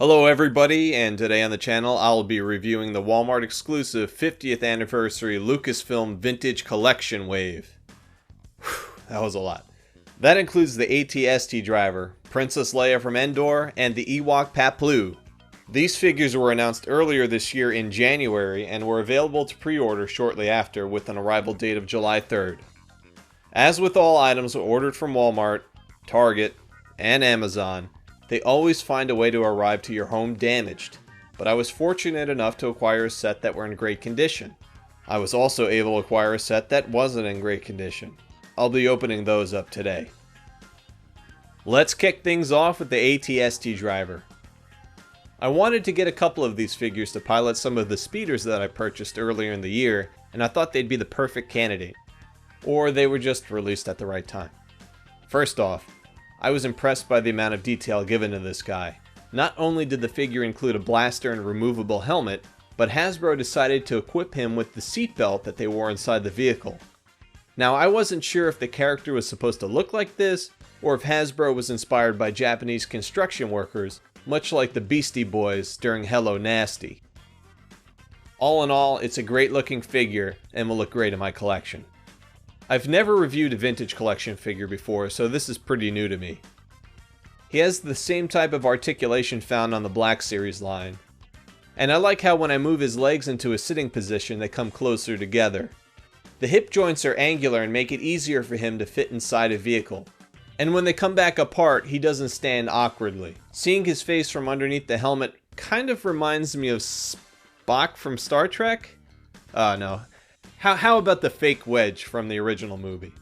Hello everybody, and today on the channel I'll be reviewing the Walmart exclusive 50th anniversary Lucasfilm Vintage Collection Wave. Whew, that was a lot. That includes the ATST Driver, Princess Leia from Endor, and the Ewok Paploo. These figures were announced earlier this year in January and were available to pre-order shortly after with an arrival date of July 3rd. As with all items ordered from Walmart, Target, and Amazon, they always find a way to arrive to your home damaged, but I was fortunate enough to acquire a set that were in great condition. I was also able to acquire a set that wasn't in great condition. I'll be opening those up today. Let's kick things off with the ATST Driver. I wanted to get a couple of these figures to pilot some of the speeders that I purchased earlier in the year, and I thought they'd be the perfect candidate. Or they were just released at the right time. First off, I was impressed by the amount of detail given to this guy. Not only did the figure include a blaster and removable helmet, but Hasbro decided to equip him with the seatbelt that they wore inside the vehicle. Now, I wasn't sure if the character was supposed to look like this, or if Hasbro was inspired by Japanese construction workers, much like the Beastie Boys during Hello Nasty. All in all, it's a great looking figure and will look great in my collection. I've never reviewed a vintage collection figure before, so this is pretty new to me. He has the same type of articulation found on the Black Series line. And I like how when I move his legs into a sitting position, they come closer together. The hip joints are angular and make it easier for him to fit inside a vehicle. And when they come back apart, he doesn't stand awkwardly. Seeing his face from underneath the helmet kind of reminds me of Spock from Star Trek? No. How about the fake Wedge from the original movie?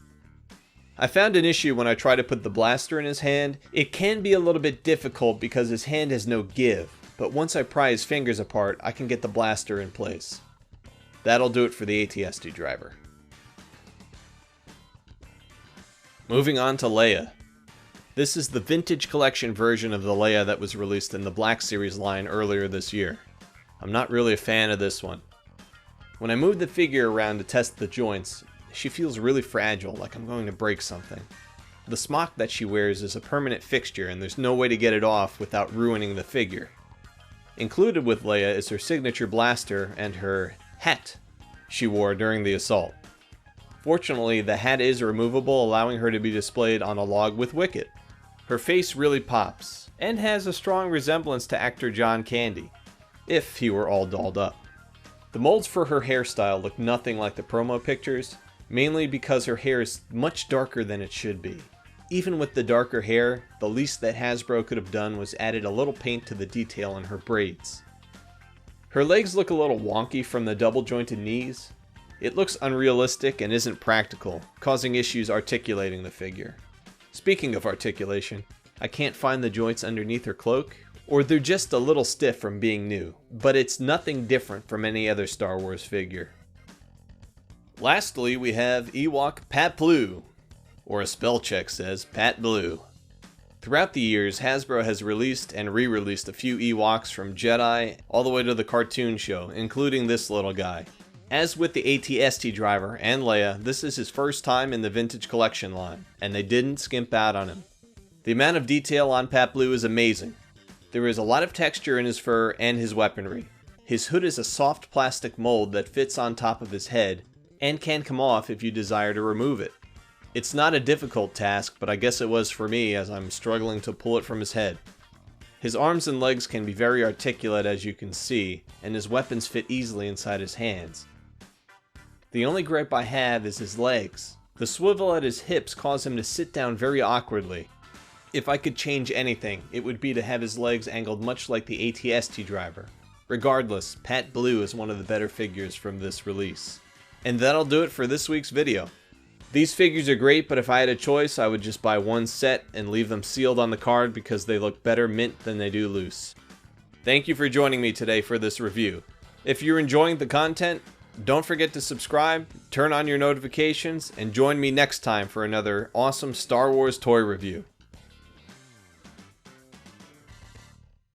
I found an issue when I try to put the blaster in his hand. It can be a little bit difficult because his hand has no give, but once I pry his fingers apart, I can get the blaster in place. That'll do it for the ATST Driver. Moving on to Leia. This is the vintage collection version of the Leia that was released in the Black Series line earlier this year. I'm not really a fan of this one. When I move the figure around to test the joints, she feels really fragile, like I'm going to break something. The smock that she wears is a permanent fixture and there's no way to get it off without ruining the figure. Included with Leia is her signature blaster and her hat she wore during the assault. Fortunately, the hat is removable, allowing her to be displayed on a log with Wicket. Her face really pops, and has a strong resemblance to actor John Candy, if he were all dolled up. The molds for her hairstyle look nothing like the promo pictures, mainly because her hair is much darker than it should be. Even with the darker hair, the least that Hasbro could have done was added a little paint to the detail in her braids. Her legs look a little wonky from the double jointed knees. It looks unrealistic and isn't practical, causing issues articulating the figure. Speaking of articulation, I can't find the joints underneath her cloak, or they're just a little stiff from being new, but it's nothing different from any other Star Wars figure. Lastly, we have Ewok Paploo, or a spell check says Paploo. Throughout the years, Hasbro has released and re-released a few Ewoks from Jedi all the way to the cartoon show, including this little guy. As with the ATST Driver and Leia, this is his first time in the vintage collection line, and they didn't skimp out on him. The amount of detail on Paploo is amazing. There is a lot of texture in his fur and his weaponry. His hood is a soft plastic mold that fits on top of his head, and can come off if you desire to remove it. It's not a difficult task, but I guess it was for me as I'm struggling to pull it from his head. His arms and legs can be very articulate as you can see, and his weapons fit easily inside his hands. The only gripe I have is his legs. The swivel at his hips cause him to sit down very awkwardly. If I could change anything, it would be to have his legs angled much like the ATST Driver. Regardless, Paploo is one of the better figures from this release. And that'll do it for this week's video. These figures are great, but if I had a choice, I would just buy one set and leave them sealed on the card because they look better mint than they do loose. Thank you for joining me today for this review. If you're enjoying the content, don't forget to subscribe, turn on your notifications, and join me next time for another awesome Star Wars toy review.